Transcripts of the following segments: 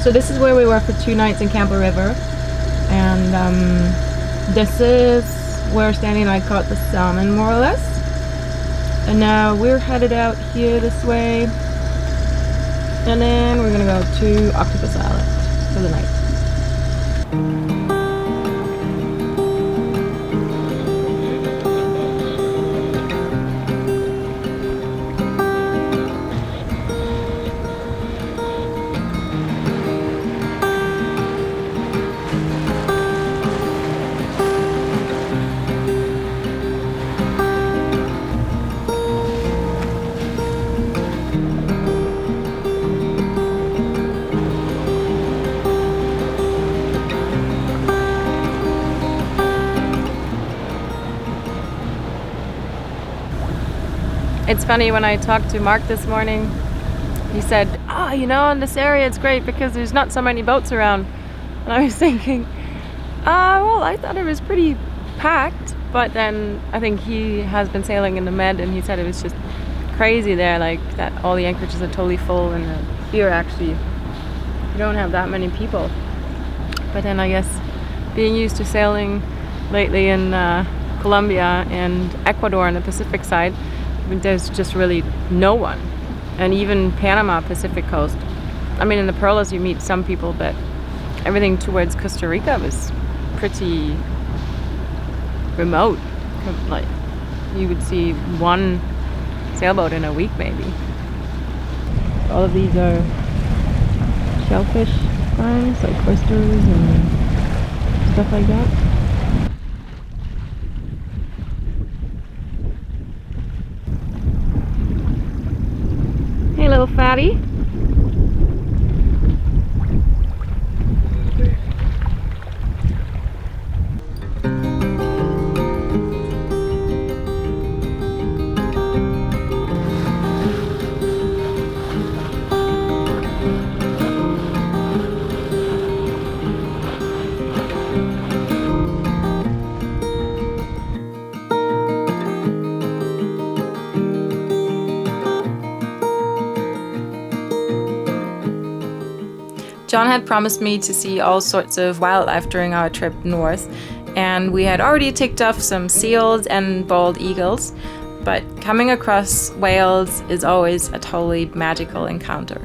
So this is where we were for 2 nights in Campo River, and this is where Stanley and I caught the salmon, more or less. And now we're headed out here this way, and then we're gonna go to Octopus Island for the night. It's funny, when I talked to Mark this morning, he said, oh, you know, in this area it's great because there's not so many boats around. And I was thinking, well, I thought it was pretty packed, but then I think he has been sailing in the Med and he said it was just crazy there, like that all the anchorages are totally full, and here actually you don't have that many people. But then I guess being used to sailing lately in Colombia and Ecuador on the Pacific side, there's just really no one. And even Panama, Pacific coast. I mean, in the Perlas you meet some people, but everything towards Costa Rica was pretty remote. Like, you would see one sailboat in a week maybe. All of these are shellfish farms, like oysters and stuff like that. Hey, little fatty. John had promised me to see all sorts of wildlife during our trip north, and we had already ticked off some seals and bald eagles, but coming across whales is always a totally magical encounter.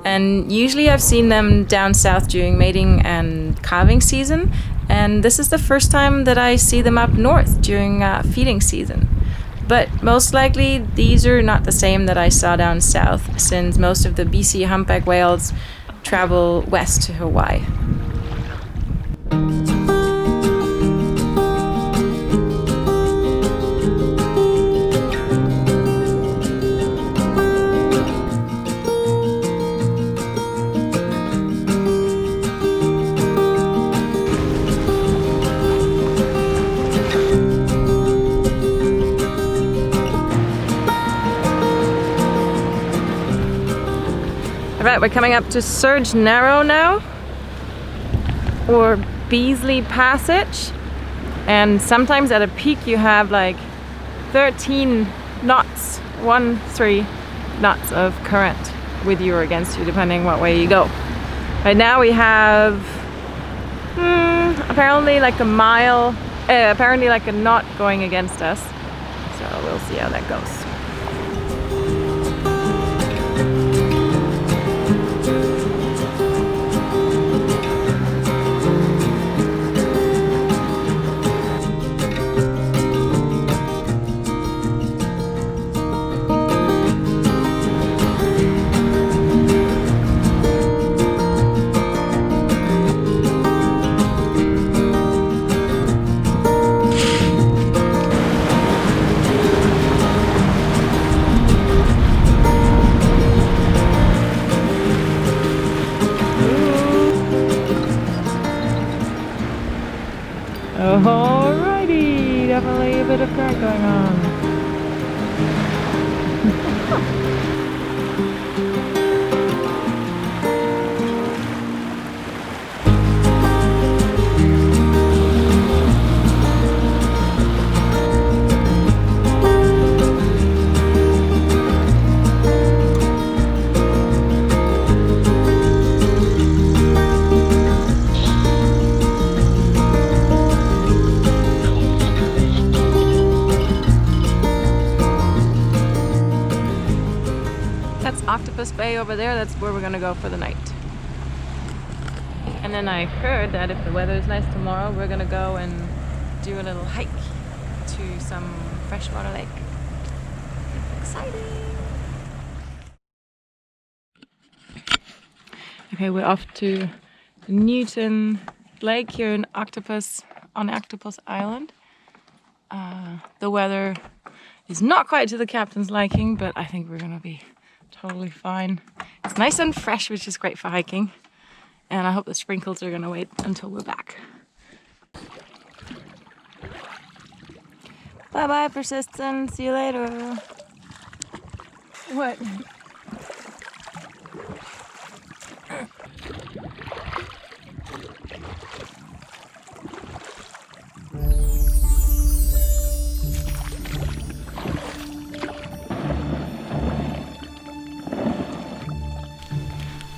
And usually I've seen them down south during mating and calving season, and this is the first time that I see them up north during feeding season. But most likely these are not the same that I saw down south, since most of the BC humpback whales travel west to Hawaii. Alright, we're coming up to Surge Narrow now, or Beasley Passage, and sometimes at a peak you have like 13 knots, 13 knots of current with you or against you, depending what way you go. Right now we have apparently like a mile, apparently like a knot going against us, so we'll see how that goes. Alrighty, definitely a bit of current going on. bay over there, that's where we're gonna go for the night. And then I heard that if the weather is nice tomorrow, we're gonna go and do a little hike to some freshwater lake. Exciting! Okay, we're off to Newton Lake here in Octopus, on Octopus Island. The weather is not quite to the captain's liking, but I think we're gonna be totally fine. It's nice and fresh, which is great for hiking. And I hope the sprinkles are gonna wait until we're back. Bye bye, Persistence. See you later. What?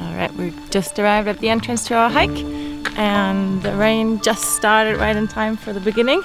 Alright, we just arrived at the entrance to our hike, and the rain just started right in time for the beginning.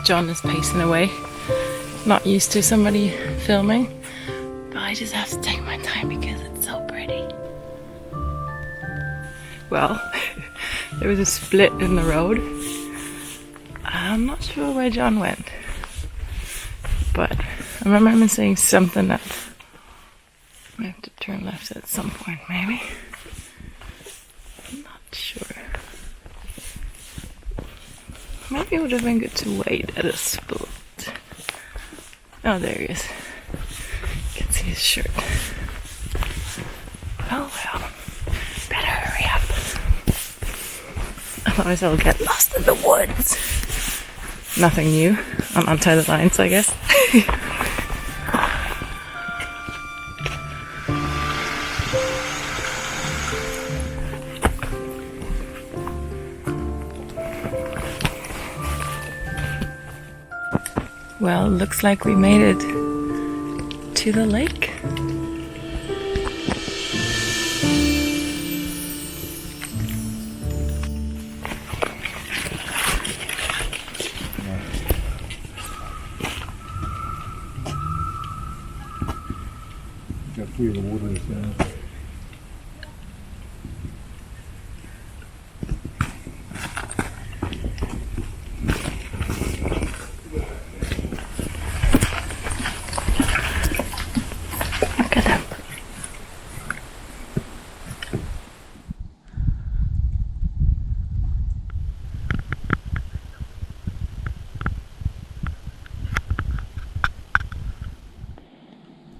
John is pacing away, not used to somebody filming, but I just have to take my time because it's so pretty. Well, there was a split in the road. I'm not sure where John went, but I remember him saying something that I have to turn left at some point, maybe. I'm not sure. Maybe it would have been good to wait at a split. Oh, there he is. You can see his shirt. Oh well, better hurry up. Otherwise I'll get lost in the woods. Nothing new on Untie the Lines, I guess. Well, looks like we made it to the lake. Got three of the water is down.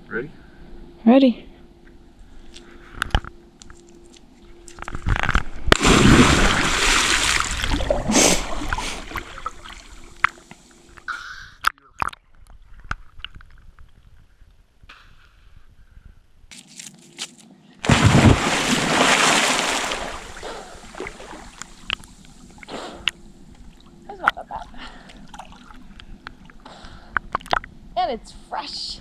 Ready? Ready. That's not that bad. And it's fresh.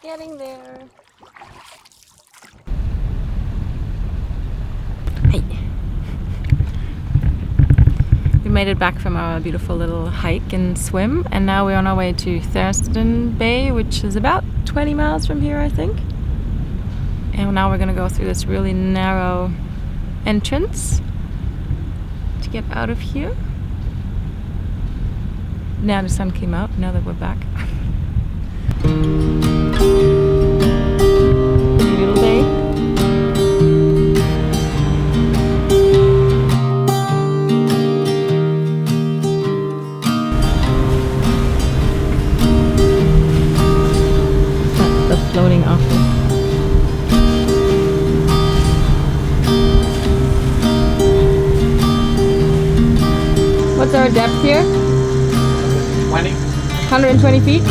Getting there. We made it back from our beautiful little hike and swim, and now we're on our way to Thurston Bay, which is about 20 miles from here, I think. And now we're gonna go through this really narrow entrance to get out of here. Now the sun came out, now that we're back. Little bay. The floating office. What's our depth here? 120 feet.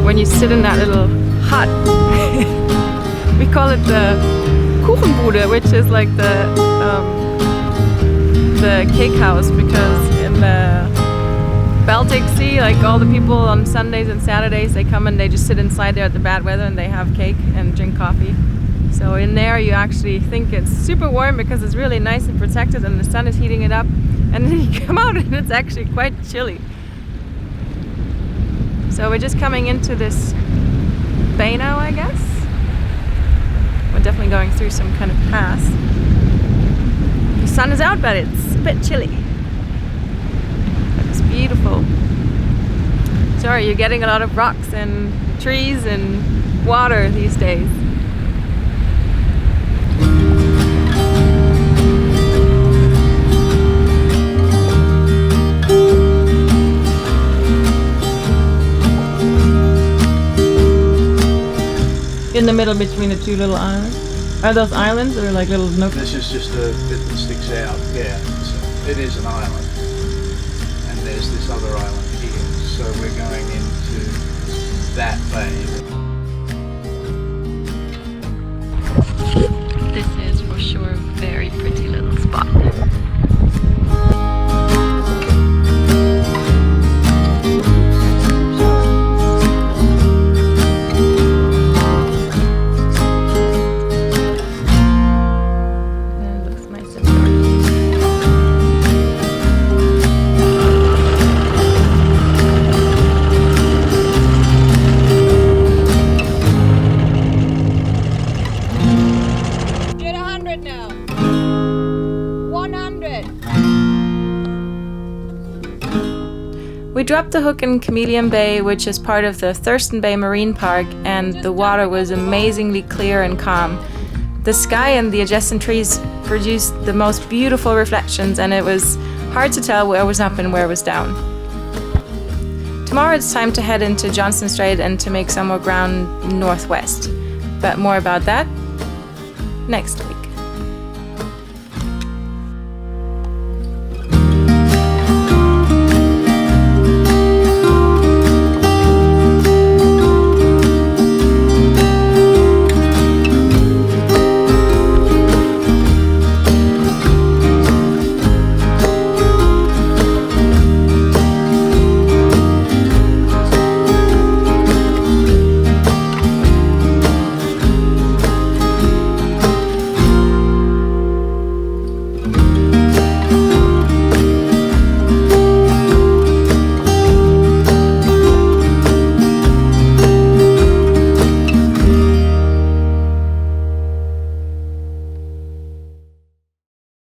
When you sit in that little hut, we call it the Kuchenbude, which is like the cake house, because in the Baltic Sea, like all the people on Sundays and Saturdays, they come and they just sit inside there at the bad weather and they have cake and drink coffee. So in there you actually think it's super warm because it's really nice and protected and the sun is heating it up, and then you come out and it's actually quite chilly. So we're just coming into this bay now, I guess. We're definitely going through some kind of pass. The sun is out, but it's a bit chilly. It's beautiful. Sorry, you're getting a lot of rocks and trees and water these days. In the middle between the two little islands? Are those islands or like little nooks? This is just a bit that sticks out, yeah. So it is an island. And there's this other island here. So we're going into that bay. This is for sure a very pretty little spot. We dropped the hook in Chameleon Bay, which is part of the Thurston Bay Marine Park, and the water was amazingly clear and calm. The sky and the adjacent trees produced the most beautiful reflections, and it was hard to tell where was up and where was down. Tomorrow it's time to head into Johnson Strait and to make some more ground northwest. But more about that next week.